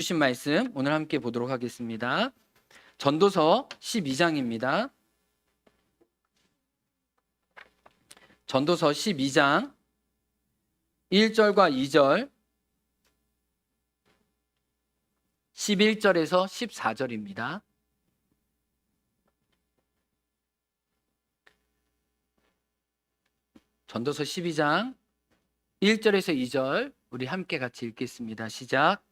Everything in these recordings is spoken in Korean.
주신 말씀 오늘 함께 보도록 하겠습니다. 전도서 12장입니다. 전도서 12장 1절과 2절, 11절에서 14절입니다. 전도서 12장 1절에서 2절 우리 함께 같이 읽겠습니다. 시작.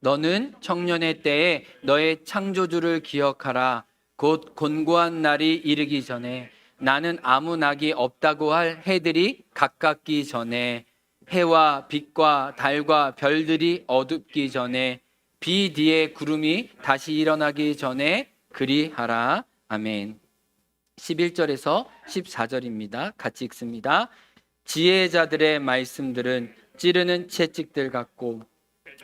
너는 청년의 때에 너의 창조주를 기억하라. 곧 곤고한 날이 이르기 전에 나는 아무 낙이 없다고 할 해들이 가깝기 전에 해와 빛과 달과 별들이 어둡기 전에 비 뒤에 구름이 다시 일어나기 전에 그리하라. 아멘. 11절에서 14절입니다. 같이 읽습니다. 지혜자들의 말씀들은 찌르는 채찍들 같고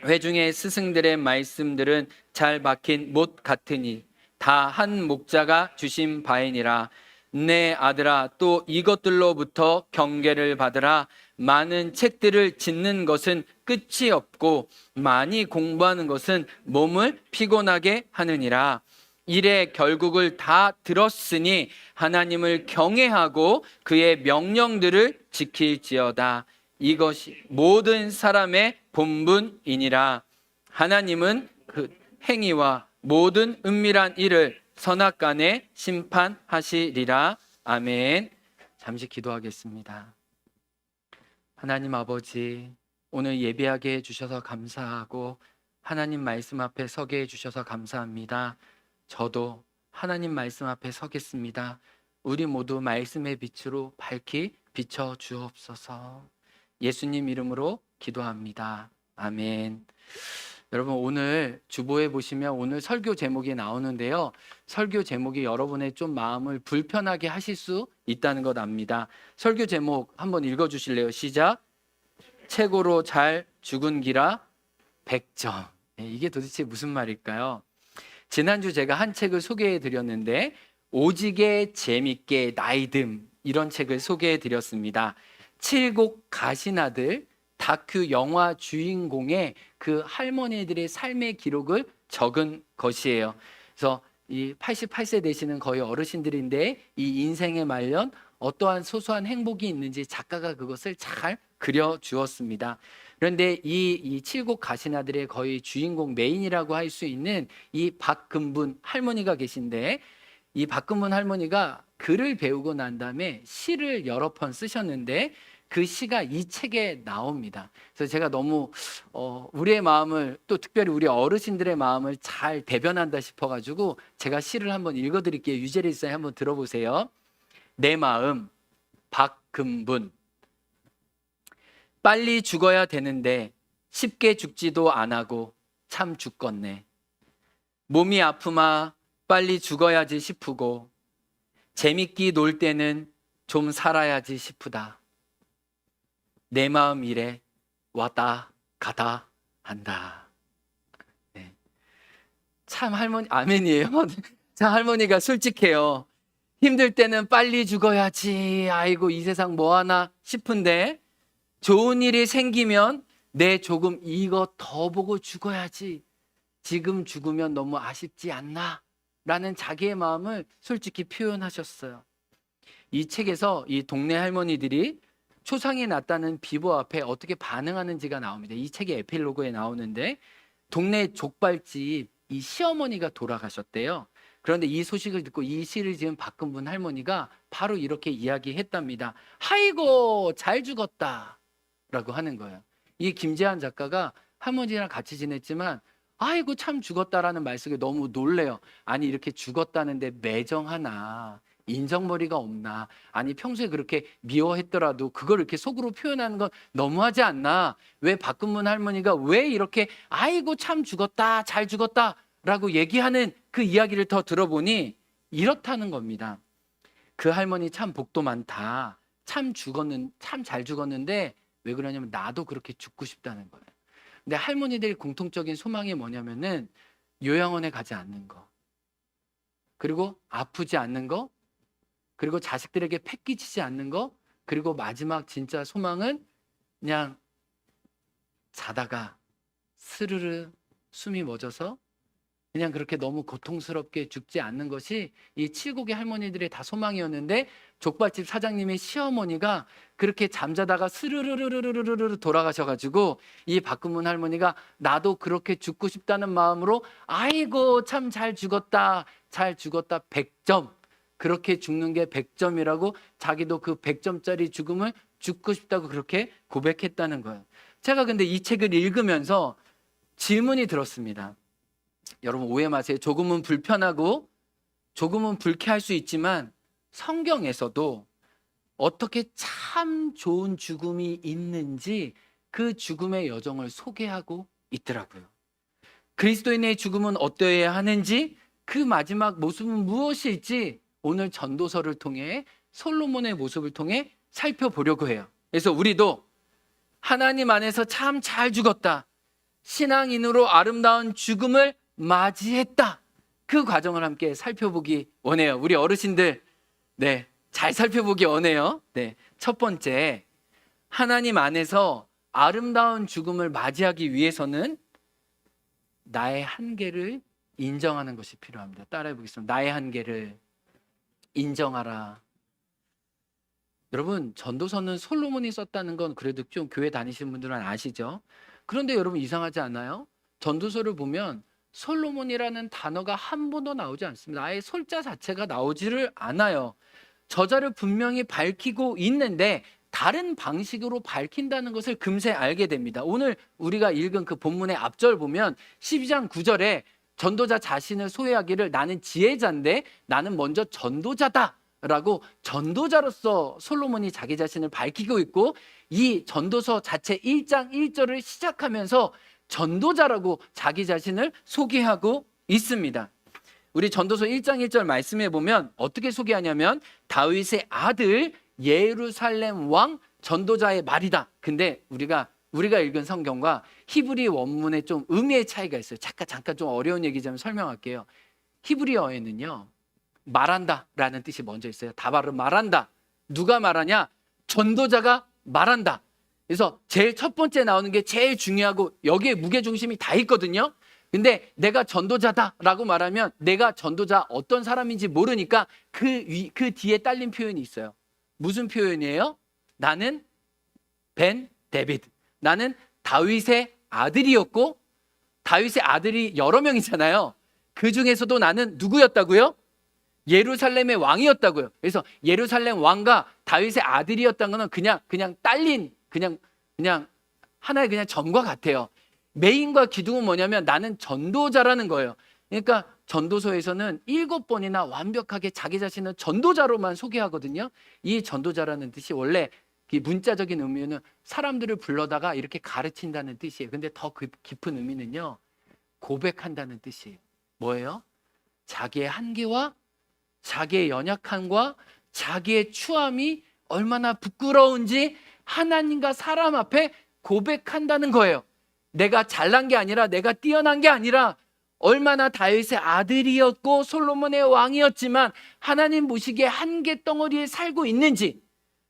회중의 스승들의 말씀들은 잘 박힌 못 같으니 다 한 목자가 주신 바이니라. 내 아들아, 또 이것들로부터 경계를 받으라. 많은 책들을 짓는 것은 끝이 없고 많이 공부하는 것은 몸을 피곤하게 하느니라. 일의 결국을 다 들었으니 하나님을 경외하고 그의 명령들을 지킬지어다. 이것이 모든 사람의 본분이니라. 하나님은 그 행위와 모든 은밀한 일을 선악간에 심판하시리라. 아멘. 잠시 기도하겠습니다. 하나님 아버지, 오늘 예배하게 해주셔서 감사하고 하나님 말씀 앞에 서게 해주셔서 감사합니다. 저도 하나님 말씀 앞에 서겠습니다. 우리 모두 말씀의 빛으로 밝히 비춰 주옵소서. 예수님 이름으로 기도합니다. 아멘. 여러분, 오늘 주보에 보시면 오늘 설교 제목이 나오는데요. 설교 제목이 여러분의 좀 마음을 불편하게 하실 수 있다는 것 압니다. 설교 제목 한번 읽어주실래요? 시작. 최고로 잘 죽은 기라 100점. 이게 도대체 무슨 말일까요? 지난주 제가 한 책을 소개해 드렸는데 오지게 재밌게 나이듦, 이런 책을 소개해 드렸습니다. 칠곡 가시나들 다큐 영화 주인공의 그 할머니들의 삶의 기록을 적은 것이에요. 그래서 이 88세 되시는 거의 어르신들인데 이 인생의 말년 어떠한 소소한 행복이 있는지 작가가 그것을 잘 그려주었습니다. 그런데 이 칠곡 가시나들의 거의 주인공 메인이라고 할 수 있는 이 박금분 할머니가 계신데, 이 박금분 할머니가 글을 배우고 난 다음에 시를 여러 편 쓰셨는데 그 시가 이 책에 나옵니다. 그래서 제가 너무 우리의 마음을, 또 특별히 우리 어르신들의 마음을 잘 대변한다 싶어가지고 제가 시를 한번 읽어드릴게요. 유재리 선생님 한번 들어보세요. 내 마음, 박금분. 빨리 죽어야 되는데 쉽게 죽지도 안 하고 참 죽겠네. 몸이 아프마 빨리 죽어야지 싶고 재밌기 놀 때는 좀 살아야지 싶으다. 내 마음 이래 왔다 가다 한다. 네. 참 할머니, 아멘이에요. 참 할머니가 솔직해요. 힘들 때는 빨리 죽어야지, 아이고 이 세상 뭐하나 싶은데 좋은 일이 생기면 내 조금 이거 더 보고 죽어야지, 지금 죽으면 너무 아쉽지 않나? 라는 자기의 마음을 솔직히 표현하셨어요. 이 책에서 이 동네 할머니들이 초상이 났다는 비보 앞에 어떻게 반응하는지가 나옵니다. 이 책의 에필로그에 나오는데, 동네 족발집 이 시어머니가 돌아가셨대요. 그런데 이 소식을 듣고 이 시를 지은 박금분 할머니가 바로 이렇게 이야기했답니다. 아이고 잘 죽었다 라고 하는 거예요. 이 김재한 작가가 할머니랑 같이 지냈지만 아이고 참 죽었다라는 말씀에 너무 놀래요. 아니 이렇게 죽었다는데 매정하나, 인정머리가 없나, 아니 평소에 그렇게 미워했더라도 그걸 이렇게 속으로 표현하는 건 너무하지 않나, 왜 박금문 할머니가 왜 이렇게 아이고 참 죽었다 잘 죽었다 라고 얘기하는 그 이야기를 더 들어보니 이렇다는 겁니다. 그 할머니 참 복도 많다, 참 잘 죽었는데 왜 그러냐면 나도 그렇게 죽고 싶다는 거예요. 근데 할머니들의 공통적인 소망이 뭐냐면은 요양원에 가지 않는 거, 그리고 아프지 않는 거, 그리고 자식들에게 패기치지 않는 거, 그리고 마지막 진짜 소망은 그냥 자다가 스르르 숨이 멎어서 그냥 그렇게 너무 고통스럽게 죽지 않는 것이 이 칠곡의 할머니들의 다 소망이었는데, 족발집 사장님의 시어머니가 그렇게 잠자다가 스르르르르르르 돌아가셔가지고 이 박금문 할머니가 나도 그렇게 죽고 싶다는 마음으로 아이고 참 잘 죽었다, 잘 죽었다 100점, 그렇게 죽는 게 100점이라고 자기도 그 100점짜리 죽음을 죽고 싶다고 그렇게 고백했다는 거예요. 제가 근데 이 책을 읽으면서 질문이 들었습니다. 여러분 오해 마세요. 조금은 불편하고 조금은 불쾌할 수 있지만 성경에서도 어떻게 참 좋은 죽음이 있는지 그 죽음의 여정을 소개하고 있더라고요. 그리스도인의 죽음은 어떠해야 하는지, 그 마지막 모습은 무엇일지 오늘 전도서를 통해, 솔로몬의 모습을 통해 살펴보려고 해요. 그래서 우리도 하나님 안에서 참 잘 죽었다, 신앙인으로 아름다운 죽음을 맞이했다, 그 과정을 함께 살펴보기 원해요. 우리 어르신들, 네, 잘 살펴보기 원해요. 네, 첫 번째, 하나님 안에서 아름다운 죽음을 맞이하기 위해서는 나의 한계를 인정하는 것이 필요합니다. 따라해 보겠습니다. 나의 한계를 인정하라. 여러분, 전도서는 솔로몬이 썼다는 건 그래도 좀 교회 다니시는 분들은 아시죠? 그런데 여러분 이상하지 않아요? 전도서를 보면 솔로몬이라는 단어가 한 번도 나오지 않습니다. 아예 솔자 자체가 나오지를 않아요. 저자를 분명히 밝히고 있는데 다른 방식으로 밝힌다는 것을 금세 알게 됩니다. 오늘 우리가 읽은 그 본문의 앞절 보면 12장 9절에 전도자 자신을 소개하기를 나는 지혜자인데 나는 먼저 전도자다 라고 전도자로서 솔로몬이 자기 자신을 밝히고 있고, 이 전도서 자체 1장 1절을 시작하면서 전도자라고 자기 자신을 소개하고 있습니다. 우리 전도서 1장 1절 말씀해 보면 어떻게 소개하냐면 다윗의 아들 예루살렘 왕 전도자의 말이다. 근데 우리가 읽은 성경과 히브리 원문에 좀 의미의 차이가 있어요. 잠깐 좀 어려운 얘기 좀 설명할게요. 히브리어에는요, 말한다 라는 뜻이 먼저 있어요. 다발은 말한다. 누가 말하냐? 전도자가 말한다. 그래서 제일 첫 번째 나오는 게 제일 중요하고 여기에 무게중심이 다 있거든요. 근데 내가 전도자다라고 말하면 내가 전도자 어떤 사람인지 모르니까 그 뒤에 딸린 표현이 있어요. 무슨 표현이에요? 나는 벤 데비드. 나는 다윗의 아들이었고, 다윗의 아들이 여러 명이잖아요. 그 중에서도 나는 누구였다고요? 예루살렘의 왕이었다고요. 그래서 예루살렘 왕과 다윗의 아들이었다는 것은 그냥 딸린 그냥 하나의 그냥 점과 같아요. 메인과 기둥은 뭐냐면 나는 전도자라는 거예요. 그러니까 전도서에서는 7번이나 완벽하게 자기 자신을 전도자로만 소개하거든요. 이 전도자라는 뜻이 원래 문자적인 의미는 사람들을 불러다가 이렇게 가르친다는 뜻이에요. 근데 더 깊은 의미는요, 고백한다는 뜻이에요. 뭐예요? 자기의 한계와 자기의 연약함과 자기의 추함이 얼마나 부끄러운지 하나님과 사람 앞에 고백한다는 거예요. 내가 잘난 게 아니라, 내가 뛰어난 게 아니라, 얼마나 다윗의 아들이었고 솔로몬의 왕이었지만 하나님 보시기에 한계 덩어리에 살고 있는지,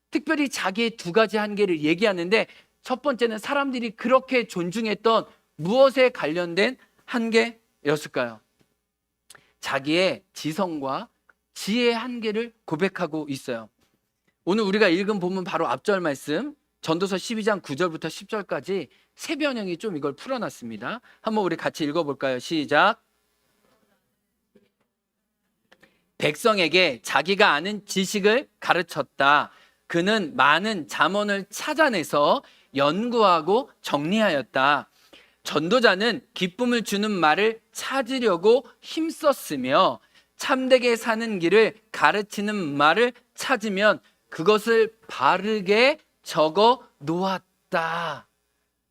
특별히 자기의 두 가지 한계를 얘기하는데, 첫 번째는 사람들이 그렇게 존중했던 무엇에 관련된 한계였을까요? 자기의 지성과 지혜의 한계를 고백하고 있어요. 오늘 우리가 읽은 본문 바로 앞절 말씀, 전도서 12장 9절부터 10절까지 세 변형이 좀 이걸 풀어놨습니다. 한번 우리 같이 읽어볼까요? 시작. 백성에게 자기가 아는 지식을 가르쳤다. 그는 많은 잠언을 찾아내서 연구하고 정리하였다. 전도자는 기쁨을 주는 말을 찾으려고 힘썼으며 참되게 사는 길을 가르치는 말을 찾으면 그것을 바르게 적어 놓았다.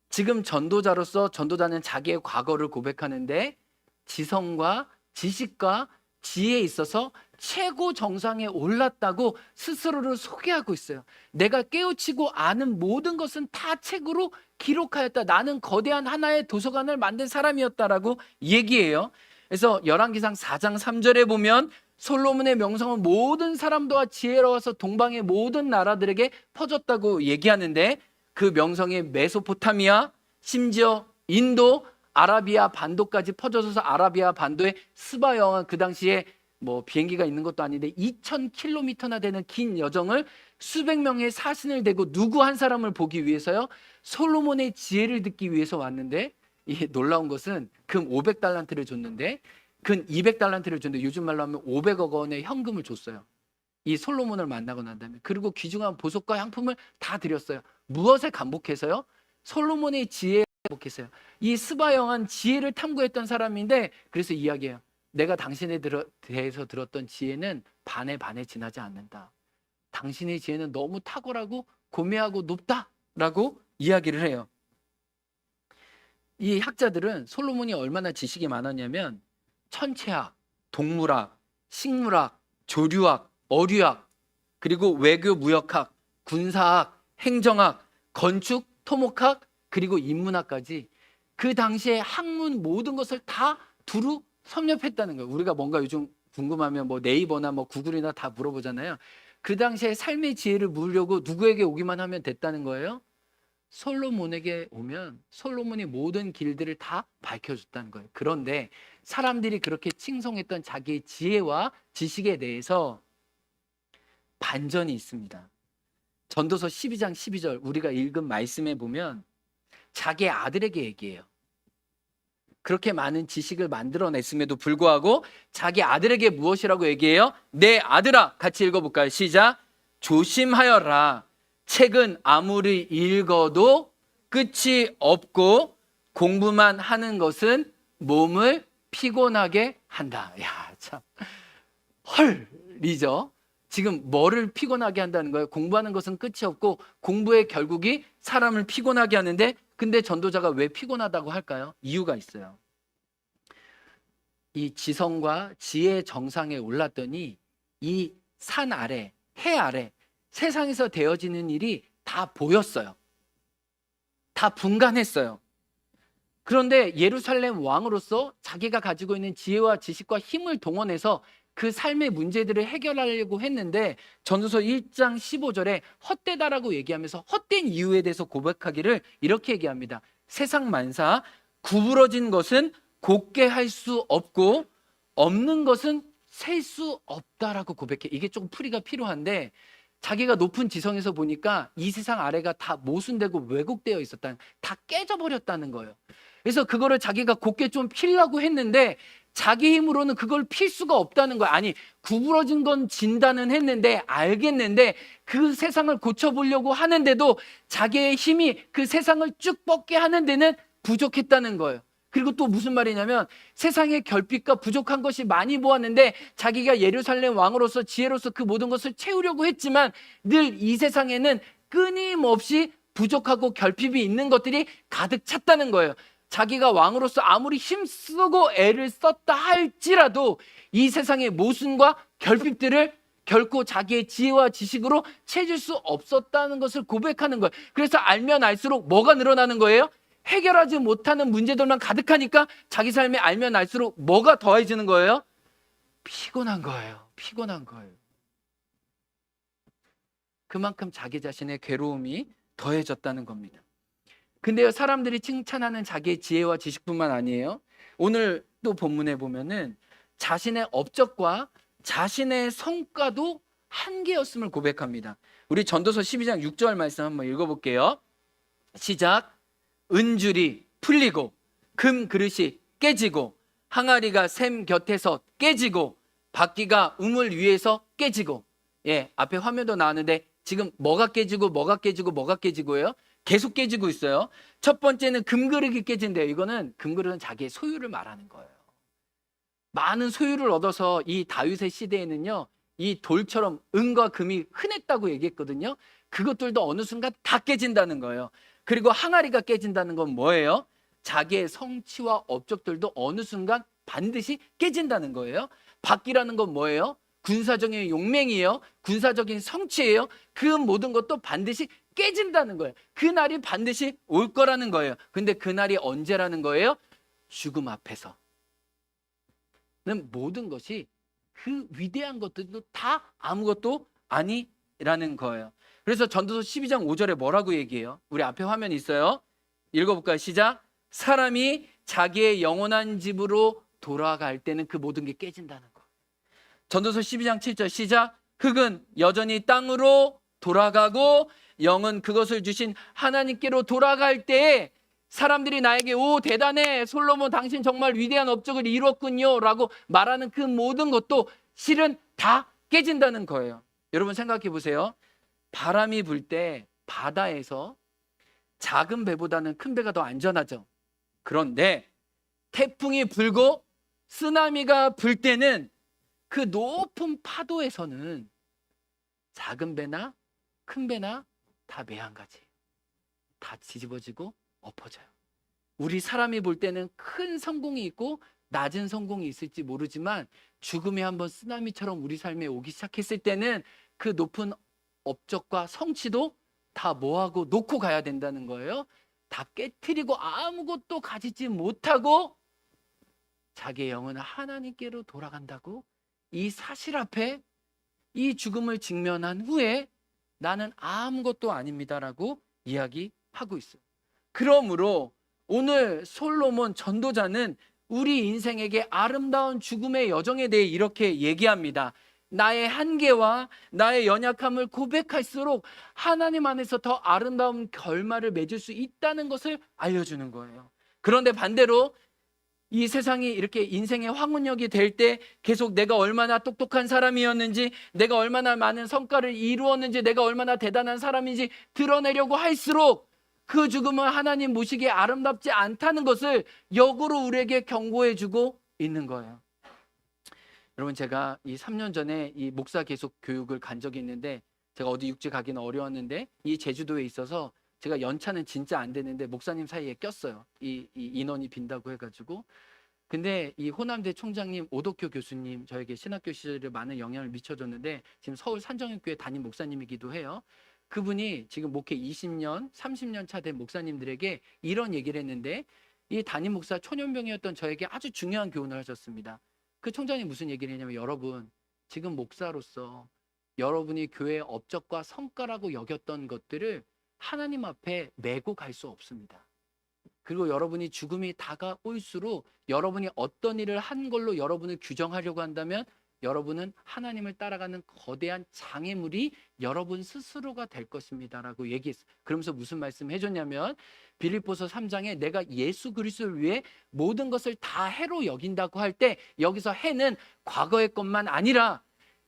지금 전도자로서 전도자는 자기의 과거를 고백하는데 지성과 지식과 지혜에 있어서 최고 정상에 올랐다고 스스로를 소개하고 있어요. 내가 깨우치고 아는 모든 것은 다 책으로 기록하였다. 나는 거대한 하나의 도서관을 만든 사람이었다라고 얘기해요. 그래서 열왕기상 4장 3절에 보면 솔로몬의 명성은 모든 사람들과 지혜로워서 동방의 모든 나라들에게 퍼졌다고 얘기하는데, 그 명성이 메소포타미아, 심지어 인도, 아라비아 반도까지 퍼져서 아라비아 반도의 스바 여왕은 그 당시에 뭐 비행기가 있는 것도 아닌데 2,000km나 되는 긴 여정을 수백 명의 사신을 대고 누구 한 사람을 보기 위해서요, 솔로몬의 지혜를 듣기 위해서 왔는데, 이 놀라운 것은 금 500달란트를 줬는데, 금 200달란트를 줬는데 요즘 말로 하면 500억 원의 현금을 줬어요. 이 솔로몬을 만나고 난 다음에. 그리고 귀중한 보석과 향품을 다 드렸어요. 무엇에 감복해서요? 솔로몬의 지혜에 감복했어요. 이 스바 여왕은 지혜를 탐구했던 사람인데, 그래서 이야기해요. 내가 당신에 대해서 들었던 지혜는 반에 지나지 않는다. 당신의 지혜는 너무 탁월하고 고매하고 높다라고 이야기를 해요. 이 학자들은 솔로몬이 얼마나 지식이 많았냐면 천체학, 동물학, 식물학, 조류학, 어류학, 그리고 외교 무역학, 군사학, 행정학, 건축, 토목학, 그리고 인문학까지 그 당시에 학문 모든 것을 다 두루 섭렵했다는 거예요. 우리가 뭔가 요즘 궁금하면 뭐 네이버나 뭐 구글이나 다 물어보잖아요. 그 당시에 삶의 지혜를 물으려고 누구에게 오기만 하면 됐다는 거예요? 솔로몬에게 오면 솔로몬이 모든 길들을 다 밝혀줬다는 거예요. 그런데 사람들이 그렇게 칭송했던 자기의 지혜와 지식에 대해서 반전이 있습니다. 전도서 12장 12절 우리가 읽은 말씀에 보면 자기 아들에게 얘기해요. 그렇게 많은 지식을 만들어냈음에도 불구하고 자기 아들에게 무엇이라고 얘기해요? 내 아들아, 같이 읽어볼까요? 시작. 조심하여라. 책은 아무리 읽어도 끝이 없고 공부만 하는 것은 몸을 피곤하게 한다. 야, 참 헐리죠. 지금 뭐를 피곤하게 한다는 거예요? 공부하는 것은 끝이 없고 공부의 결국이 사람을 피곤하게 하는데, 근데 전도자가 왜 피곤하다고 할까요? 이유가 있어요. 이 지성과 지혜의 정상에 올랐더니 이 산 아래, 해 아래 세상에서 되어지는 일이 다 보였어요. 다 분간했어요. 그런데 예루살렘 왕으로서 자기가 가지고 있는 지혜와 지식과 힘을 동원해서 그 삶의 문제들을 해결하려고 했는데, 전도서 1장 15절에 헛되다라고 얘기하면서 헛된 이유에 대해서 고백하기를 이렇게 얘기합니다. 세상 만사 구부러진 것은 곱게 할 수 없고 없는 것은 셀 수 없다라고 고백해. 이게 조금 풀이가 필요한데, 자기가 높은 지성에서 보니까 이 세상 아래가 다 모순되고 왜곡되어 있었다는, 다 깨져버렸다는 거예요. 그래서 그거를 자기가 곱게 좀 피려고 했는데 자기 힘으로는 그걸 필 수가 없다는 거야. 아니, 구부러진 건 진단은 했는데, 알겠는데 그 세상을 고쳐보려고 하는데도 자기의 힘이 그 세상을 쭉 뻗게 하는 데는 부족했다는 거예요. 그리고 또 무슨 말이냐면, 세상의 결핍과 부족한 것이 많이 보았는데 자기가 예루살렘 왕으로서 지혜로서 그 모든 것을 채우려고 했지만 늘 이 세상에는 끊임없이 부족하고 결핍이 있는 것들이 가득 찼다는 거예요. 자기가 왕으로서 아무리 힘쓰고 애를 썼다 할지라도 이 세상의 모순과 결핍들을 결코 자기의 지혜와 지식으로 채줄 수 없었다는 것을 고백하는 거예요. 그래서 알면 알수록 뭐가 늘어나는 거예요? 해결하지 못하는 문제들만 가득하니까 자기 삶에 알면 알수록 뭐가 더해지는 거예요? 피곤한 거예요. 피곤한 거예요. 그만큼 자기 자신의 괴로움이 더해졌다는 겁니다. 근데요, 사람들이 칭찬하는 자기의 지혜와 지식뿐만 아니에요. 오늘 또 본문에 보면은 자신의 업적과 자신의 성과도 한계였음을 고백합니다. 우리 전도서 12장 6절 말씀 한번 읽어볼게요. 시작. 은줄이 풀리고 금 그릇이 깨지고 항아리가 샘 곁에서 깨지고 바퀴가 우물 위에서 깨지고. 예, 앞에 화면도 나왔는데 지금 뭐가 깨지고 뭐가 깨지고 뭐가 깨지고예요? 계속 깨지고 있어요. 첫 번째는 금그릇이 깨진대요. 이거는 금그릇은 자기의 소유를 말하는 거예요. 많은 소유를 얻어서 이 다윗의 시대에는요, 이 돌처럼 은과 금이 흔했다고 얘기했거든요. 그것들도 어느 순간 다 깨진다는 거예요. 그리고 항아리가 깨진다는 건 뭐예요? 자기의 성취와 업적들도 어느 순간 반드시 깨진다는 거예요. 바퀴라는 건 뭐예요? 군사적인 용맹이에요. 군사적인 성취예요. 그 모든 것도 반드시 깨진다는 거예요. 그 날이 반드시 올 거라는 거예요. 근데 그 날이 언제라는 거예요? 죽음 앞에서는 모든 것이, 그 위대한 것들도 다 아무것도 아니라는 거예요. 그래서 전도서 12장 5절에 뭐라고 얘기해요? 우리 앞에 화면 있어요. 읽어볼까요? 시작. 사람이 자기의 영원한 집으로 돌아갈 때는 그 모든 게 깨진다는 거. 전도서 12장 7절 시작. 흙은 여전히 땅으로 돌아가고 영은 그것을 주신 하나님께로 돌아갈 때에 사람들이 나에게 오 대단해 솔로몬 당신 정말 위대한 업적을 이뤘군요 라고 말하는 그 모든 것도 실은 다 깨진다는 거예요. 여러분 생각해 보세요. 바람이 불 때 바다에서 작은 배보다는 큰 배가 더 안전하죠. 그런데 태풍이 불고 쓰나미가 불 때는 그 높은 파도에서는 작은 배나 큰 배나 다 매한가지. 다 뒤집어지고 엎어져요. 우리 사람이 볼 때는 큰 성공이 있고 낮은 성공이 있을지 모르지만 죽음이 한번 쓰나미처럼 우리 삶에 오기 시작했을 때는 그 높은 업적과 성취도 다 뭐하고 놓고 가야 된다는 거예요. 다 깨트리고 아무것도 가지지 못하고 자기의 영은 하나님께로 돌아간다고 이 사실 앞에 이 죽음을 직면한 후에 나는 아무것도 아닙니다라고 이야기하고 있어요. 그러므로 오늘 솔로몬 전도자는 우리 인생에게 아름다운 죽음의 여정에 대해 이렇게 얘기합니다. 나의 한계와 나의 연약함을 고백할수록 하나님 안에서 더 아름다운 결말을 맺을 수 있다는 것을 알려주는 거예요. 그런데 반대로 이 세상이 이렇게 인생의 황혼역이 될 때 계속 내가 얼마나 똑똑한 사람이었는지, 내가 얼마나 많은 성과를 이루었는지, 내가 얼마나 대단한 사람인지 드러내려고 할수록 그 죽음은 하나님 보시기에 아름답지 않다는 것을 역으로 우리에게 경고해주고 있는 거예요. 여러분 제가 이 3년 전에 이 목사 계속 교육을 간 적이 있는데, 제가 어디 육지 가기는 어려웠는데 이 제주도에 있어서 제가 연차는 진짜 안 되는데 목사님 사이에 꼈어요. 이 인원이 빈다고 해가지고. 근데 이 호남대 총장님 오덕교 교수님 저에게 신학교 시절에 많은 영향을 미쳐줬는데 지금 서울 산정역교회 담임 목사님이기도 해요. 그분이 지금 목회 20년, 30년 차 된 목사님들에게 이런 얘기를 했는데, 이 담임 목사 초년병이었던 저에게 아주 중요한 교훈을 하셨습니다. 그 총장님 무슨 얘기를 했냐면, 여러분 지금 목사로서 여러분이 교회의 업적과 성과라고 여겼던 것들을 하나님 앞에 메고 갈 수 없습니다. 그리고 여러분이 죽음이 다가올수록 여러분이 어떤 일을 한 걸로 여러분을 규정하려고 한다면 여러분은 하나님을 따라가는 거대한 장애물이 여러분 스스로가 될 것입니다라고 얘기했어요. 그러면서 무슨 말씀을 해줬냐면, 빌립보서 3장에 내가 예수 그리스도를 위해 모든 것을 다 해로 여긴다고 할 때 여기서 해는 과거의 것만 아니라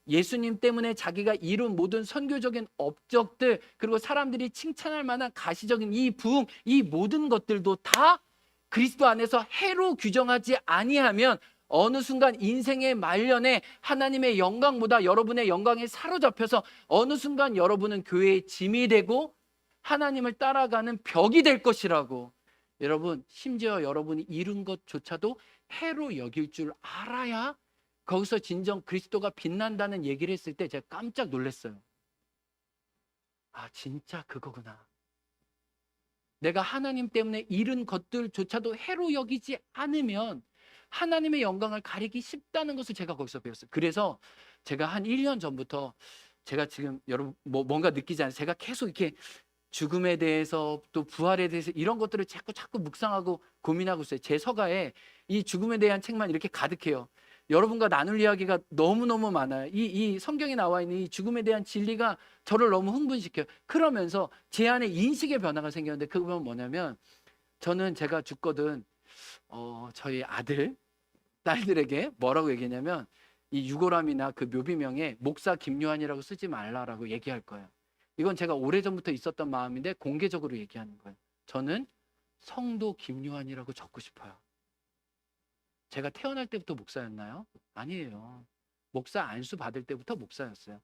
예수님 때문에 자기가 이룬 모든 선교적인 업적들, 그리고 사람들이 칭찬할 만한 가시적인 이 부흥, 이 모든 것들도 다 그리스도 안에서 해로 규정하지 아니하면 어느 순간 인생의 말년에 하나님의 영광보다 여러분의 영광에 사로잡혀서 어느 순간 여러분은 교회의 짐이 되고 하나님을 따라가는 벽이 될 것이라고. 여러분 심지어 여러분이 이룬 것조차도 해로 여길 줄 알아야 거기서 진정 그리스도가 빛난다는 얘기를 했을 때 제가 깜짝 놀랐어요. 아 진짜 그거구나. 내가 하나님 때문에 이룬 것들조차도 해로 여기지 않으면 하나님의 영광을 가리기 쉽다는 것을 제가 거기서 배웠어요. 그래서 제가 한 1년 전부터 제가 지금 여러분 뭔가 느끼지 않아요? 제가 계속 이렇게 죽음에 대해서 또 부활에 대해서 이런 것들을 자꾸 묵상하고 고민하고 있어요. 제 서가에 이 죽음에 대한 책만 이렇게 가득해요. 여러분과 나눌 이야기가 너무너무 많아요. 이 성경에 나와 있는 이 죽음에 대한 진리가 저를 너무 흥분시켜요. 그러면서 제 안에 인식의 변화가 생겼는데 그건 뭐냐면, 저는 제가 죽거든 저희 아들, 딸들에게 뭐라고 얘기했냐면, 이 유골함이나 그 묘비명에 목사 김요한이라고 쓰지 말라라고 얘기할 거예요. 이건 제가 오래전부터 있었던 마음인데 공개적으로 얘기하는 거예요. 저는 성도 김요한이라고 적고 싶어요. 제가 태어날 때부터 목사였나요? 아니에요. 목사 안수 받을 때부터 목사였어요.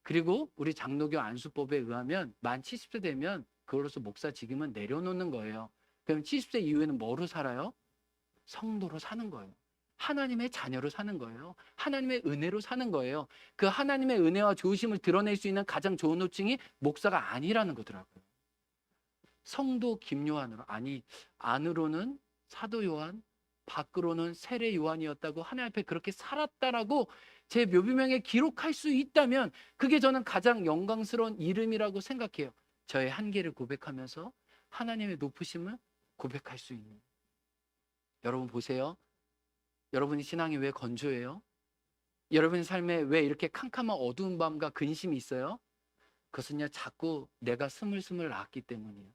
그리고 우리 장로교 안수법에 의하면 만 70세 되면 그걸로서 목사 직임은 내려놓는 거예요. 그럼 70세 이후에는 뭐로 살아요? 성도로 사는 거예요. 하나님의 자녀로 사는 거예요. 하나님의 은혜로 사는 거예요. 그 하나님의 은혜와 좋으심을 드러낼 수 있는 가장 좋은 호칭이 목사가 아니라는 거더라고요. 성도 김요한으로, 아니 안으로는 사도 요한, 밖으로는 세례 요한이었다고 하나님 앞에 그렇게 살았다라고 제 묘비명에 기록할 수 있다면 그게 저는 가장 영광스러운 이름이라고 생각해요. 저의 한계를 고백하면서 하나님의 높으심을 고백할 수 있는. 여러분 보세요. 여러분의 신앙이 왜 건조해요? 여러분의 삶에 왜 이렇게 캄캄한 어두운 밤과 근심이 있어요? 그것은요, 자꾸 내가 스물스물 낳았기 때문이에요.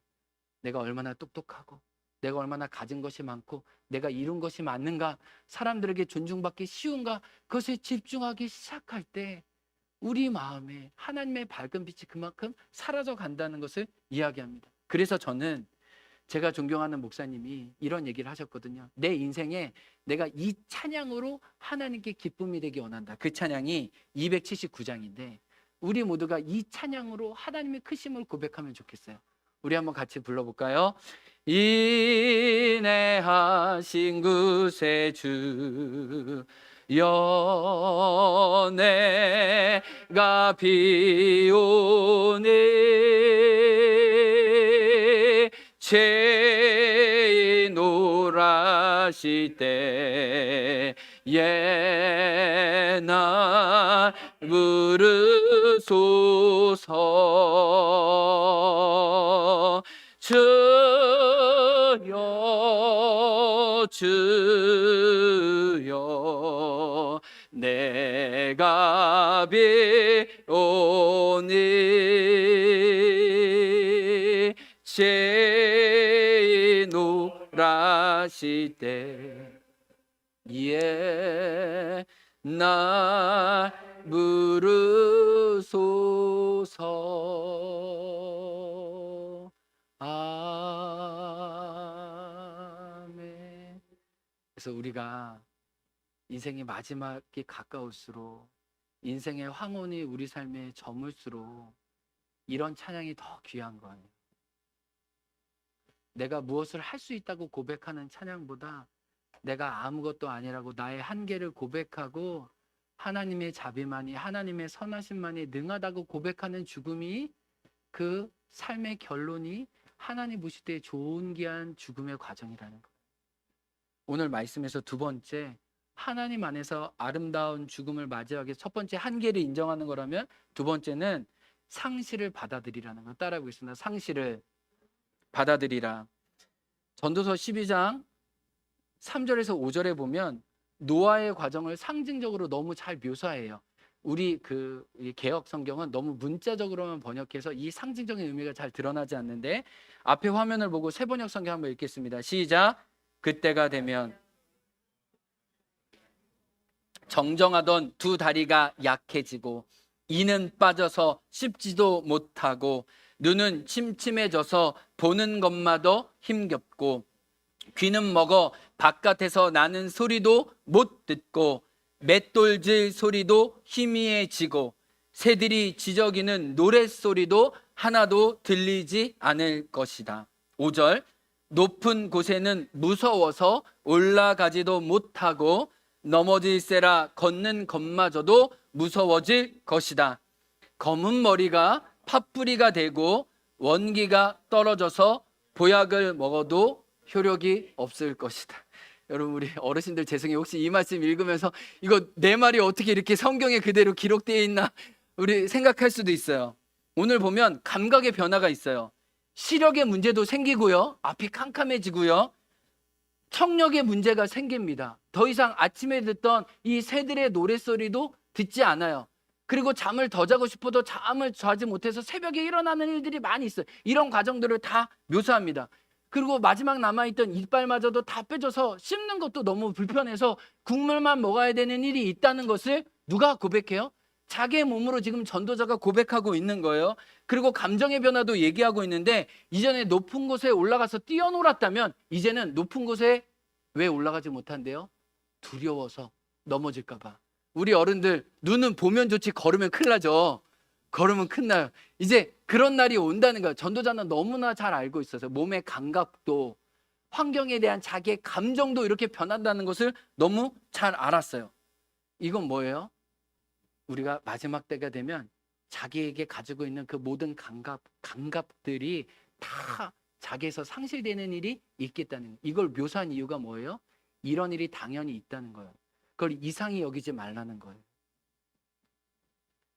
내가 얼마나 똑똑하고, 내가 얼마나 가진 것이 많고, 내가 이룬 것이 맞는가, 사람들에게 존중받기 쉬운가, 그것에 집중하기 시작할 때 우리 마음에 하나님의 밝은 빛이 그만큼 사라져 간다는 것을 이야기합니다. 그래서 저는, 제가 존경하는 목사님이 이런 얘기를 하셨거든요. 내 인생에 내가 이 찬양으로 하나님께 기쁨이 되기 원한다. 그 찬양이 279장인데 우리 모두가 이 찬양으로 하나님의 크심을 고백하면 좋겠어요. 우리 한번 같이 불러볼까요? 인내하신 구세주 연애가 비오네 죄인 노라실 때 예나 부르소서 주여 주여 내가 비오니 죄인 노라실 때 나 부르소서. 아멘. 그래서 우리가 인생의 마지막이 가까울수록, 인생의 황혼이 우리 삶에 저물수록 이런 찬양이 더 귀한 거예요. 내가 무엇을 할 수 있다고 고백하는 찬양보다 내가 아무것도 아니라고 나의 한계를 고백하고 하나님의 자비만이, 하나님의 선하심만이 능하다고 고백하는 죽음이, 그 삶의 결론이 하나님 보실 때 좋은 귀한 죽음의 과정이라는 거예요. 오늘 말씀에서 두 번째, 하나님 안에서 아름다운 죽음을 맞이하기 위해서 첫 번째 한계를 인정하는 거라면, 두 번째는 상실을 받아들이라는 거. 따라해 보겠습니다. 상실을 받아들이라. 전도서 12장 3절에서 5절에 보면 노아의 과정을 상징적으로 너무 잘 묘사해요. 우리 이 개역 성경은 너무 문자적으로만 번역해서 이 상징적인 의미가 잘 드러나지 않는데, 앞에 화면을 보고 세번역 성경 한번 읽겠습니다. 시작. 그때가 되면 정정하던 두 다리가 약해지고 이는 빠져서 씹지도 못하고 눈은 침침해져서 보는 것마저 힘겹고 귀는 먹어 바깥에서 나는 소리도 못 듣고 맷돌질 소리도 희미해지고 새들이 지저귀는 노랫소리도 하나도 들리지 않을 것이다. 5절. 높은 곳에는 무서워서 올라가지도 못하고 넘어질세라 걷는 것마저도 무서워질 것이다. 검은 머리가 팥뿌리가 되고 원기가 떨어져서 보약을 먹어도 효력이 없을 것이다. 여러분, 우리 어르신들 죄송해요. 혹시 이 말씀 읽으면서 이거 내 말이 어떻게 이렇게 성경에 그대로 기록되어 있나 우리 생각할 수도 있어요. 오늘 보면 감각의 변화가 있어요. 시력의 문제도 생기고요, 앞이 캄캄해지고요, 청력의 문제가 생깁니다. 더 이상 아침에 듣던 이 새들의 노랫소리도 듣지 않아요. 그리고 잠을 더 자고 싶어도 잠을 자지 못해서 새벽에 일어나는 일들이 많이 있어요. 이런 과정들을 다 묘사합니다. 그리고 마지막 남아있던 이빨마저도 다 빼줘서 씹는 것도 너무 불편해서 국물만 먹어야 되는 일이 있다는 것을 누가 고백해요? 자기의 몸으로 지금 전도자가 고백하고 있는 거예요. 그리고 감정의 변화도 얘기하고 있는데, 이전에 높은 곳에 올라가서 뛰어놀았다면 이제는 높은 곳에 왜 올라가지 못한대요? 두려워서 넘어질까 봐. 우리 어른들 눈은 보면 좋지 걸으면 큰일 나죠. 걸으면 큰일 나요. 이제 그런 날이 온다는 거예요. 전도자는 너무나 잘 알고 있어서 몸의 감각도, 환경에 대한 자기의 감정도 이렇게 변한다는 것을 너무 잘 알았어요. 이건 뭐예요? 우리가 마지막 때가 되면 자기에게 가지고 있는 그 모든 감각들이 다 자기에서 상실되는 일이 있겠다는 거예요. 이걸 묘사한 이유가 뭐예요? 이런 일이 당연히 있다는 거예요. 그걸 이상히 여기지 말라는 거예요.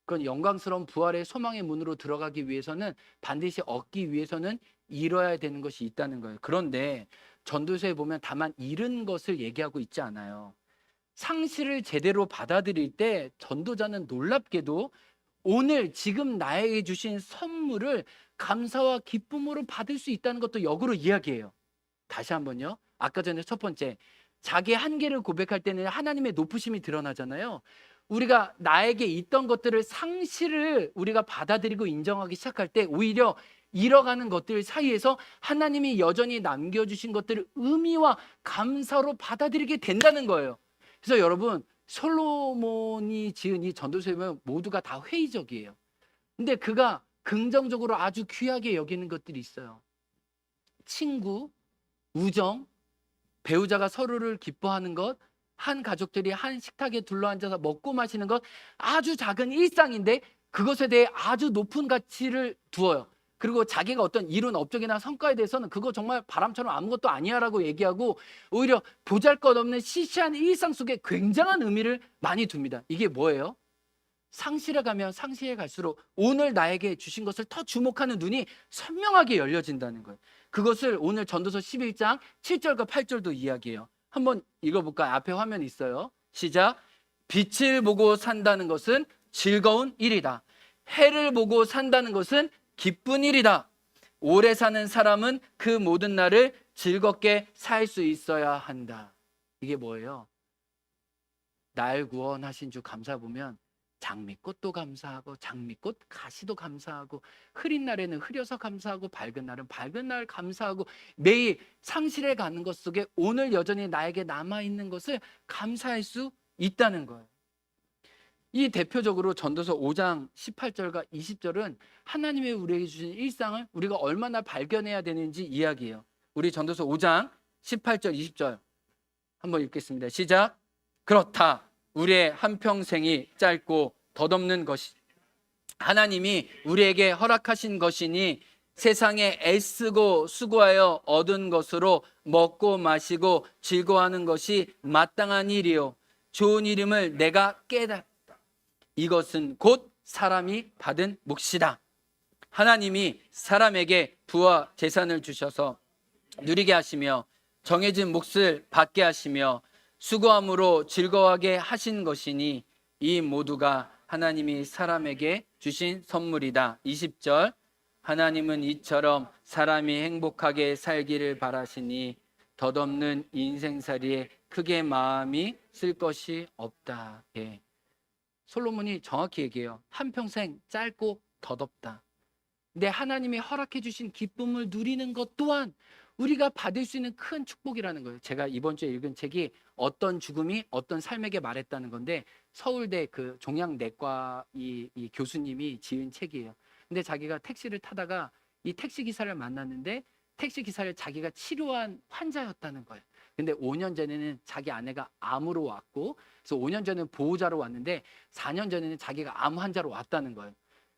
그건 영광스러운 부활의 소망의 문으로 들어가기 위해서는, 반드시 얻기 위해서는 이뤄야 되는 것이 있다는 거예요. 그런데 전도서에 보면 다만 잃은 것을 얘기하고 있지 않아요. 상실을 제대로 받아들일 때 전도자는 놀랍게도 오늘 지금 나에게 주신 선물을 감사와 기쁨으로 받을 수 있다는 것도 역으로 이야기해요. 다시 한번요. 아까 전에 첫 번째, 자기의 한계를 고백할 때는 하나님의 높으심이 드러나잖아요. 우리가 나에게 있던 것들을 상실을 우리가 받아들이고 인정하기 시작할 때 오히려 잃어가는 것들 사이에서 하나님이 여전히 남겨주신 것들을 의미와 감사로 받아들이게 된다는 거예요. 그래서 여러분, 솔로몬이 지은 이 전도서에 보면 모두가 다 회의적이에요. 근데 그가 긍정적으로 아주 귀하게 여기는 것들이 있어요. 친구, 우정, 배우자가 서로를 기뻐하는 것, 한 가족들이 한 식탁에 둘러앉아서 먹고 마시는 것, 아주 작은 일상인데 그것에 대해 아주 높은 가치를 두어요. 그리고 자기가 어떤 이룬 업적이나 성과에 대해서는 그거 정말 바람처럼 아무것도 아니야라고 얘기하고 오히려 보잘것없는 시시한 일상 속에 굉장한 의미를 많이 둡니다. 이게 뭐예요? 상실해 가면 상실해 갈수록 오늘 나에게 주신 것을 더 주목하는 눈이 선명하게 열려진다는 거예요. 그것을 오늘 전도서 11장 7절과 8절도 이야기해요. 한번 읽어볼까요? 앞에 화면 있어요. 시작. 빛을 보고 산다는 것은 즐거운 일이다. 해를 보고 산다는 것은 기쁜 일이다. 오래 사는 사람은 그 모든 날을 즐겁게 살 수 있어야 한다. 이게 뭐예요? 날 구원하신 주 감사 보면 장미꽃도 감사하고 장미꽃 가시도 감사하고 흐린 날에는 흐려서 감사하고 밝은 날은 밝은 날 감사하고 매일 상실해 가는 것 속에 오늘 여전히 나에게 남아있는 것을 감사할 수 있다는 거예요. 이 대표적으로 전도서 5장 18절과 20절은 하나님의 우리에게 주신 일상을 우리가 얼마나 발견해야 되는지 이야기해요. 우리 전도서 5장 18절 20절 한번 읽겠습니다. 시작. 그렇다. 우리의 한평생이 짧고 덧없는 것이 하나님이 우리에게 허락하신 것이니 세상에 애쓰고 수고하여 얻은 것으로 먹고 마시고 즐거워하는 것이 마땅한 일이요 좋은 일임을 내가 깨달았다. 이것은 곧 사람이 받은 몫이다. 하나님이 사람에게 부와 재산을 주셔서 누리게 하시며 정해진 몫을 받게 하시며 수고함으로 즐거워하게 하신 것이니 이 모두가 하나님이 사람에게 주신 선물이다. 20절 하나님은 이처럼 사람이 행복하게 살기를 바라시니 덧없는 인생살이에 크게 마음이 쓸 것이 없다. 예. 솔로몬이 정확히 얘기해요. 한평생 짧고 덧없다. 근데 하나님이 허락해 주신 기쁨을 누리는 것 또한 우리가 받을 수 있는 큰 축복이라는 거예요. 제가 이번 주에 읽은 책이 어떤 죽음이 어떤 삶에게 말했다는 건데 서울대 그 종양내과 이 교수님이 지은 책이에요. 근데 자기가 택시를 타다가 이 택시 기사를 만났는데 택시 기사를 자기가 치료한 환자였다는 거예요. 근데 5년 전에는 자기 아내가 암으로 왔고 그래서 5년 전에는 보호자로 왔는데 4년 전에는 자기가 암 환자로 왔다는 거예요.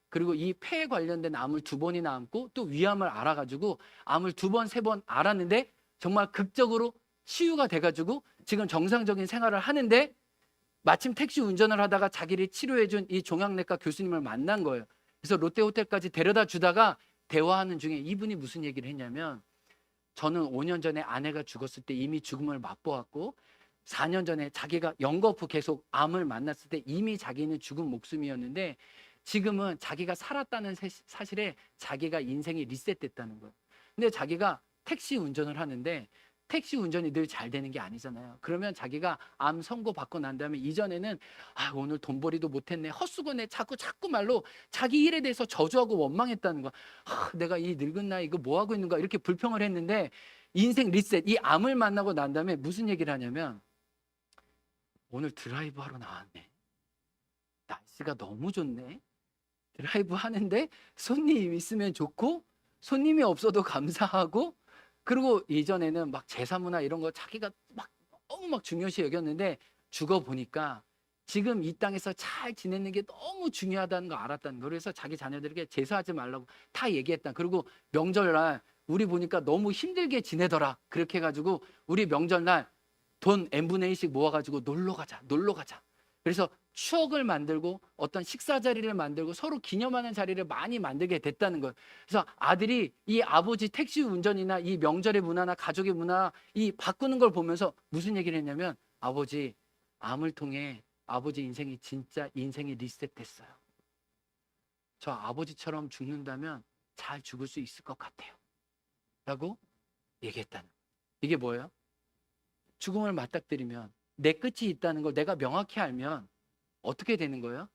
그리고 이 폐에 관련된 암을 2번이나 앓고 또 위암을 앓아가지고 암을 2번, 3번 앓았는데 정말 극적으로 치유가 돼가지고 지금 정상적인 생활을 하는데 마침 택시 운전을 하다가 자기를 치료해준 이 종양내과 교수님을 만난 거예요. 그래서 롯데호텔까지 데려다 주다가 대화하는 중에 이분이 무슨 얘기를 했냐면 저는 5년 전에 아내가 죽었을 때 이미 죽음을 맛보았고 4년 전에 자기가 연거푸 계속 암을 만났을 때 이미 자기는 죽은 목숨이었는데 지금은 자기가 살았다는 사실에 자기가 인생이 리셋됐다는 거예요. 근데 자기가 택시 운전을 하는데 택시 운전이 늘 잘 되는 게 아니잖아요. 그러면 자기가 암 선고 받고 난 다음에 이전에는 오늘 돈벌이도 못했네 헛수고네 자꾸 말로 자기 일에 대해서 저주하고 원망했다는 거야. 내가 이 늙은 나이 이거 뭐 하고 있는가 이렇게 불평을 했는데 인생 리셋 이 암을 만나고 난 다음에 무슨 얘기를 하냐면 오늘 드라이브 하러 나왔네. 날씨가 너무 좋네. 드라이브 하는데 손님 있으면 좋고 손님이 없어도 감사하고 그리고 예전에는 막 제사문화 이런 거 자기가 막 너무 막 중요시 여겼는데 죽어보니까 지금 이 땅에서 잘 지내는 게 너무 중요하다는 거 알았다는 거. 그래서 자기 자녀들에게 제사하지 말라고 다 얘기했다. 그리고 명절날 우리 보니까 너무 힘들게 지내더라. 그렇게 해가지고 우리 명절날 돈 n분의 1씩 모아가지고 놀러 가자. 그래서 추억을 만들고 어떤 식사 자리를 만들고 서로 기념하는 자리를 많이 만들게 됐다는 거예요. 그래서 아들이 이 아버지 택시 운전이나 이 명절의 문화나 가족의 문화 이 바꾸는 걸 보면서 무슨 얘기를 했냐면, 아버지, 암을 통해 아버지 인생이 진짜 인생이 리셋됐어요. 저 아버지처럼 죽는다면 잘 죽을 수 있을 것 같아요 라고 얘기했다는 거예요. 이게 뭐예요? 죽음을 맞닥뜨리면 내 끝이 있다는 걸 내가 명확히 알면 어떻게 되는 거예요?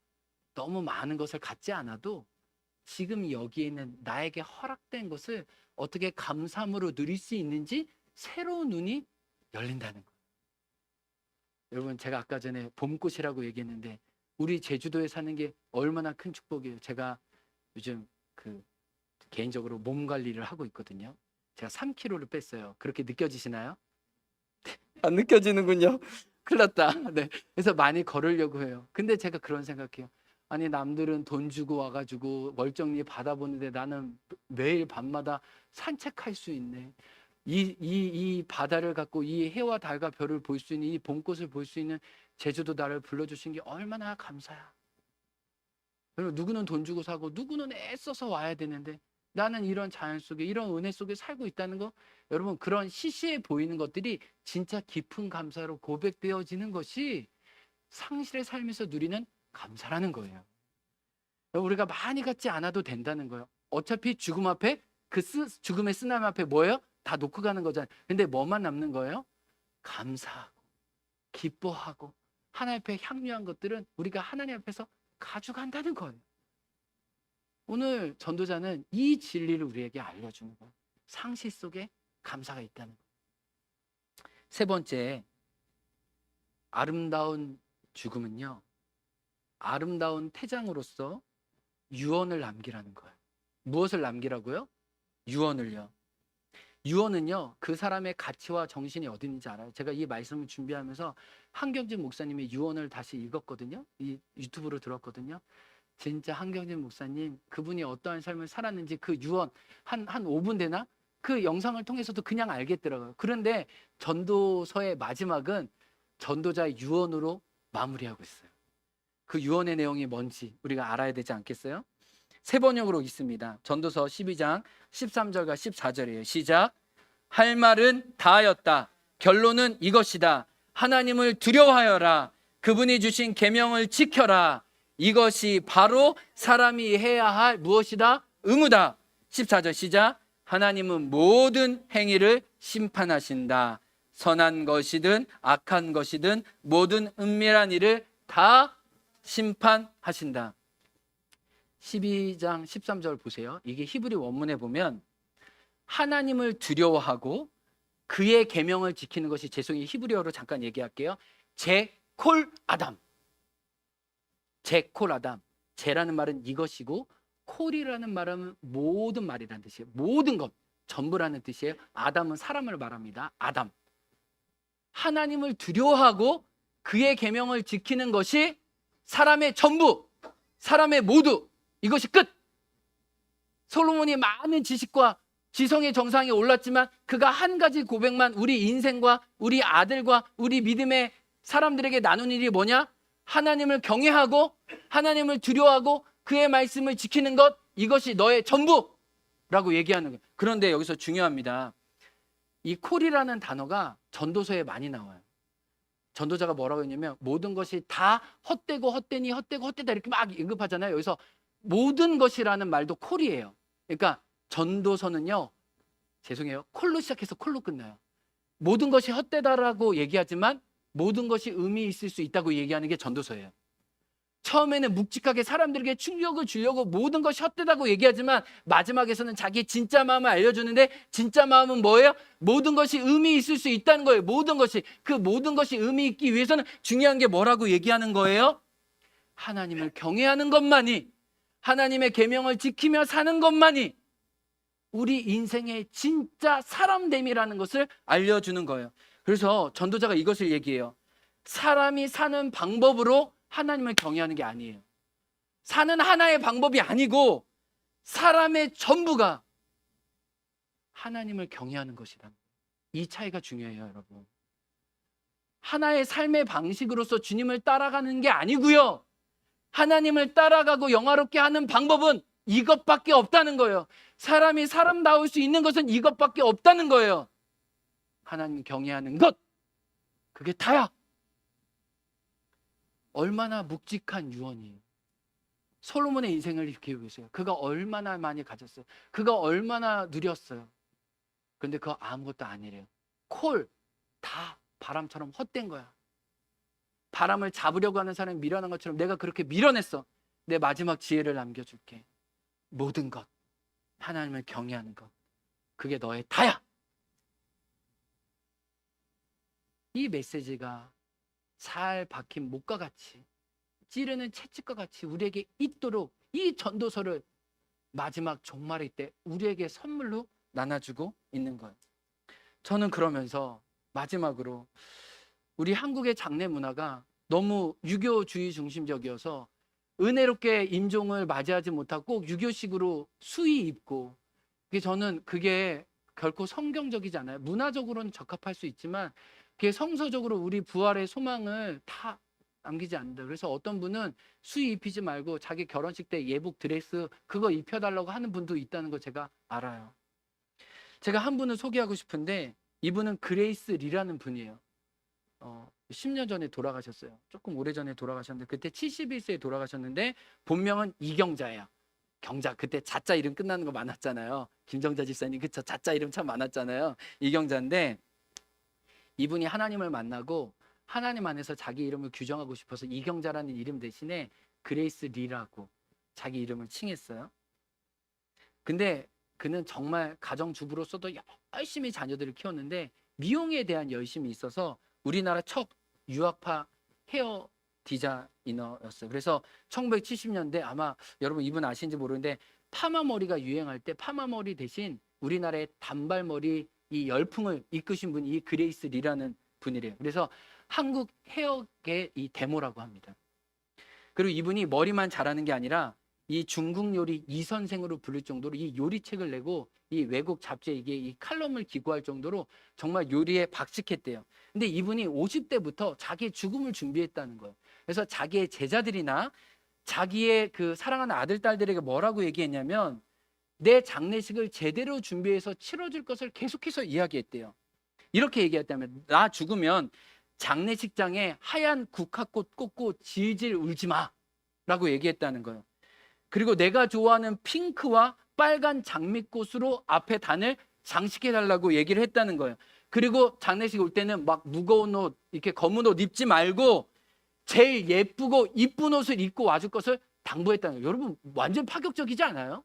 너무 많은 것을 갖지 않아도 지금 여기에 있는 나에게 허락된 것을 어떻게 감사함으로 누릴 수 있는지 새로운 눈이 열린다는 거예요. 여러분, 제가 아까 전에 봄꽃이라고 얘기했는데 우리 제주도에 사는 게 얼마나 큰 축복이에요. 제가 요즘 개인적으로 몸 관리를 하고 있거든요. 제가 3kg를 뺐어요. 그렇게 느껴지시나요? 안 느껴지는군요. 큰일 났다. 네. 그래서 많이 걸으려고 해요. 근데 제가 그런 생각해요. 아니, 남들은 돈 주고 와가지고 멀쩡히 받아보는데 나는 매일 밤마다 산책할 수 있네. 이 바다를 갖고 이 해와 달과 별을 볼 수 있는 이 봄꽃을 볼 수 있는 제주도 나를 불러주신 게 얼마나 감사야. 그리고 누구는 돈 주고 사고 누구는 애써서 와야 되는데 나는 이런 자연 속에 이런 은혜 속에 살고 있다는 거, 여러분, 그런 시시해 보이는 것들이 진짜 깊은 감사로 고백되어지는 것이 상실의 삶에서 누리는 감사라는 거예요. 우리가 많이 갖지 않아도 된다는 거예요. 어차피 죽음 앞에 죽음의 쓰나미 앞에 뭐예요? 다 놓고 가는 거잖아요. 근데 뭐만 남는 거예요? 감사하고 기뻐하고 하나님 앞에 향유한 것들은 우리가 하나님 앞에서 가져간다는 거예요. 오늘 전도자는 이 진리를 우리에게 알려주는 거예요. 상실 속에 감사가 있다는 거예요. 세 번째, 아름다운 죽음은요, 아름다운 태장으로서 유언을 남기라는 거예요. 무엇을 남기라고요? 유언을요. 유언은요, 그 사람의 가치와 정신이 어디 있는지 알아요. 제가 이 말씀을 준비하면서 한경진 목사님의 유언을 다시 읽었거든요. 이 유튜브로 들었거든요. 진짜 한경진 목사님, 그분이 어떠한 삶을 살았는지 그 유언 한 5분 되나? 그 영상을 통해서도 그냥 알겠더라고요. 그런데 전도서의 마지막은 전도자의 유언으로 마무리하고 있어요. 그 유언의 내용이 뭔지 우리가 알아야 되지 않겠어요? 세 번역으로 있습니다. 전도서 12장 13절과 14절이에요. 시작. 할 말은 다하였다. 결론은 이것이다. 하나님을 두려워하여라. 그분이 주신 계명을 지켜라. 이것이 바로 사람이 해야 할 무엇이다? 의무다. 14절 시작. 하나님은 모든 행위를 심판하신다. 선한 것이든 악한 것이든 모든 은밀한 일을 다 심판하신다. 12장 13절 보세요. 이게 히브리 원문에 보면 하나님을 두려워하고 그의 계명을 지키는 것이, 죄송해요, 히브리어로 잠깐 얘기할게요. 제콜 아담. 제콜 아담. 제라는 말은 이것이고 콜이라는 말은 모든 말이라는 뜻이에요. 모든 것, 전부라는 뜻이에요. 아담은 사람을 말합니다. 아담. 하나님을 두려워하고 그의 계명을 지키는 것이 사람의 전부, 사람의 모두, 이것이 끝. 솔로몬이 많은 지식과 지성의 정상에 올랐지만 그가 한 가지 고백만 우리 인생과 우리 아들과 우리 믿음의 사람들에게 나눈 일이 뭐냐? 하나님을 경외하고 하나님을 두려워하고 그의 말씀을 지키는 것, 이것이 너의 전부라고 얘기하는 거예요. 그런데 여기서 중요합니다. 이 콜이라는 단어가 전도서에 많이 나와요. 전도자가 뭐라고 했냐면 모든 것이 다 헛되고 헛되니 헛되고 헛되다 이렇게 막 언급하잖아요. 여기서 모든 것이라는 말도 콜이에요. 그러니까 전도서는요, 죄송해요, 콜로 시작해서 콜로 끝나요. 모든 것이 헛되다라고 얘기하지만 모든 것이 의미 있을 수 있다고 얘기하는 게 전도서예요. 처음에는 묵직하게 사람들에게 충격을 주려고 모든 것이 헛되다고 얘기하지만 마지막에서는 자기의 진짜 마음을 알려주는데, 진짜 마음은 뭐예요? 모든 것이 의미 있을 수 있다는 거예요. 모든 것이. 그 모든 것이 의미 있기 위해서는 중요한 게 뭐라고 얘기하는 거예요? 하나님을 경외하는 것만이, 하나님의 계명을 지키며 사는 것만이 우리 인생의 진짜 사람됨이라는 것을 알려주는 거예요. 그래서 전도자가 이것을 얘기해요. 사람이 사는 방법으로 하나님을 경외하는 게 아니에요. 사는 하나의 방법이 아니고 사람의 전부가 하나님을 경외하는 것이다. 이 차이가 중요해요, 여러분. 하나의 삶의 방식으로서 주님을 따라가는 게 아니고요. 하나님을 따라가고 영화롭게 하는 방법은 이것밖에 없다는 거예요. 사람이 사람다울 수 있는 것은 이것밖에 없다는 거예요. 하나님 경외하는 것, 그게 다야. 얼마나 묵직한 유언이에요. 솔로몬의 인생을 이렇게 보세요. 그가 얼마나 많이 가졌어요. 그가 얼마나 누렸어요. 그런데 그거 아무것도 아니래요. 콜, 다 바람처럼 헛된 거야. 바람을 잡으려고 하는 사람이 밀어낸 것처럼 내가 그렇게 밀어냈어. 내 마지막 지혜를 남겨줄게. 모든 것, 하나님을 경외하는 것, 그게 너의 다야. 이 메시지가 잘 박힌 목과 같이, 찌르는 채찍과 같이 우리에게 있도록 이 전도서를 마지막 종말일 때 우리에게 선물로 나눠주고 있는 거예요. 저는 그러면서 마지막으로 우리 한국의 장례 문화가 너무 유교주의 중심적이어서 은혜롭게 임종을 맞이하지 못하고 꼭 유교식으로 수의 입고, 저는 그게 결코 성경적이지 않아요. 문화적으로는 적합할 수 있지만 그게 성서적으로 우리 부활의 소망을 다 남기지 않는다. 그래서 어떤 분은 수의 입히지 말고 자기 결혼식 때 예복 드레스 그거 입혀달라고 하는 분도 있다는 거 제가 알아요. 제가 한 분을 소개하고 싶은데 이분은 그레이스 리라는 분이에요. 10년 전에 돌아가셨어요. 조금 오래전에 돌아가셨는데 그때 71세에 돌아가셨는데 본명은 이경자예요. 경자, 그때 자자 이름 끝나는 거 많았잖아요. 김정자 집사님, 그쵸? 자자 이름 참 많았잖아요. 이경자인데 이분이 하나님을 만나고 하나님 안에서 자기 이름을 규정하고 싶어서 이경자라는 이름 대신에 그레이스 리라고 자기 이름을 칭했어요. 근데 그는 정말 가정주부로서도 열심히 자녀들을 키웠는데 미용에 대한 열심이 있어서 우리나라 첫 유학파 헤어 디자이너였어요. 그래서 1970년대 아마 여러분 이분 아시는지 모르는데 파마 머리가 유행할 때 파마 머리 대신 우리나라의 단발머리 이 열풍을 이끄신 분이 이 그레이스 리라는 분이래요. 그래서 한국 헤어계 이 데모라고 합니다. 그리고 이분이 머리만 잘하는 게 아니라 이 중국 요리 이선생으로 부를 정도로 이 요리책을 내고 이 외국 잡지에 이게 이 칼럼을 기고할 정도로 정말 요리에 박식했대요. 근데 이분이 50대부터 자기의 죽음을 준비했다는 거예요. 그래서 자기의 제자들이나 자기의 그 사랑하는 아들, 딸들에게 뭐라고 얘기했냐면 내 장례식을 제대로 준비해서 치러줄 것을 계속해서 이야기했대요. 이렇게 얘기했다면 나 죽으면 장례식장에 하얀 국화꽃 꽂고 질질 울지 마 라고 얘기했다는 거예요. 그리고 내가 좋아하는 핑크와 빨간 장미꽃으로 앞에 단을 장식해 달라고 얘기를 했다는 거예요. 그리고 장례식 올 때는 막 무거운 옷, 이렇게 검은 옷 입지 말고 제일 예쁘고 이쁜 옷을 입고 와줄 것을 당부했다는 거예요. 여러분 완전 파격적이지 않아요?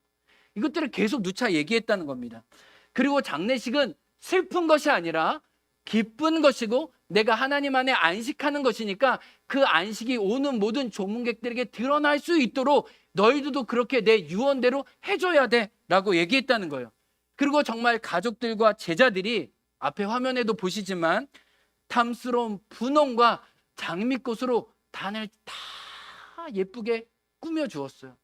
이것들을 계속 누차 얘기했다는 겁니다. 그리고 장례식은 슬픈 것이 아니라 기쁜 것이고 내가 하나님 안에 안식하는 것이니까 그 안식이 오는 모든 조문객들에게 드러날 수 있도록 너희들도 그렇게 내 유언대로 해줘야 돼 라고 얘기했다는 거예요. 그리고 정말 가족들과 제자들이 앞에 화면에도 보시지만 탐스러운 분홍과 장미꽃으로 단을 다 예쁘게 꾸며주었어요.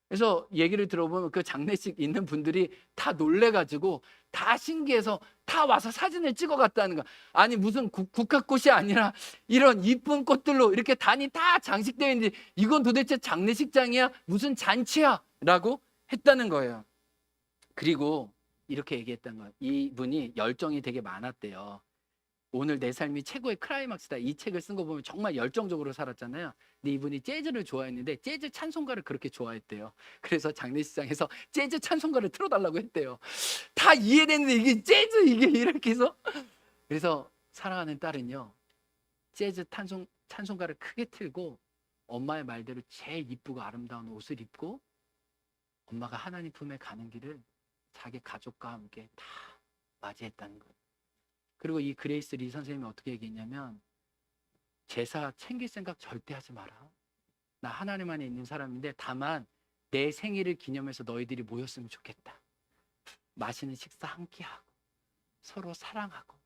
그래서 얘기를 들어보면 그 장례식 있는 분들이 다 놀래가지고 다 신기해서 다 와서 사진을 찍어갔다는 거야. 아니 무슨 국화꽃이 아니라 이런 이쁜 꽃들로 이렇게 단이 다 장식되어 있는데 이건 도대체 장례식장이야? 무슨 잔치야? 라고 했다는 거예요. 그리고 이렇게 얘기했다는 거예요. 이분이 열정이 되게 많았대요. 오늘 내 삶이 최고의 클라이막스다. 이 책을 쓴 거 보면 정말 열정적으로 살았잖아요. 근데 이분이 재즈를 좋아했는데 재즈 찬송가를 그렇게 좋아했대요. 그래서 장례식장에서 재즈 찬송가를 틀어달라고 했대요. 다 이해됐는데 이게 재즈 이게 이렇게 해서 그래서 사랑하는 딸은요 재즈 찬송가를 크게 틀고 엄마의 말대로 제일 이쁘고 아름다운 옷을 입고 엄마가 하나님 품에 가는 길을 자기 가족과 함께 다 맞이했다는 거예요. 그리고 이 그레이스 리 선생님이 어떻게 얘기했냐면 제사 챙길 생각 절대 하지 마라. 나 하나님 안에 있는 사람인데 다만 내 생일을 기념해서 너희들이 모였으면 좋겠다. 맛있는 식사 함께하고 서로 사랑하고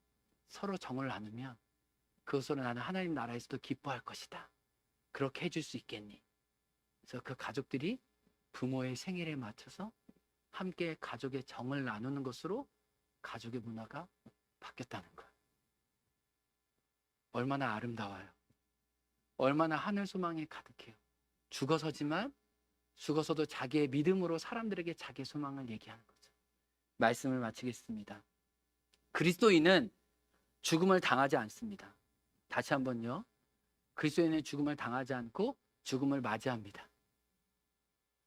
서로 정을 나누면 그것으로 나는 하나님 나라에서도 기뻐할 것이다. 그렇게 해줄 수 있겠니? 그래서 그 가족들이 부모의 생일에 맞춰서 함께 가족의 정을 나누는 것으로 가족의 문화가 바뀌었다는 거예요. 얼마나 아름다워요. 얼마나 하늘 소망에 가득해요. 죽어서지만 죽어서도 자기의 믿음으로 사람들에게 자기의 소망을 얘기하는 거죠. 말씀을 마치겠습니다. 그리스도인은 죽음을 당하지 않습니다. 다시 한번요. 그리스도인은 죽음을 당하지 않고 죽음을 맞이합니다.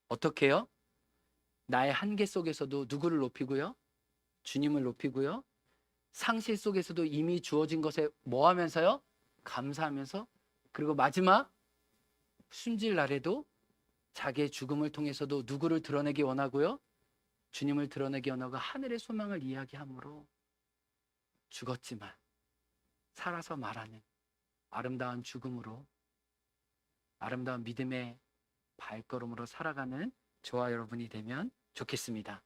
어떻게요? 나의 한계 속에서도 누구를 높이고요? 주님을 높이고요. 상실 속에서도 이미 주어진 것에 뭐 하면서요? 감사하면서, 그리고 마지막 숨질 날에도 자기의 죽음을 통해서도 누구를 드러내기 원하고요? 주님을 드러내기 원하고 하늘의 소망을 이야기함으로 죽었지만 살아서 말하는 아름다운 죽음으로, 아름다운 믿음의 발걸음으로 살아가는 저와 여러분이 되면 좋겠습니다.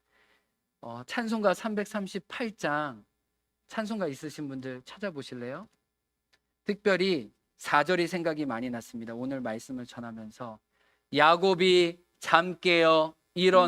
찬송가 338장 찬송가 있으신 분들 찾아보실래요? 특별히 4절이 생각이 많이 났습니다. 오늘 말씀을 전하면서 야곱이 잠 깨어 일어나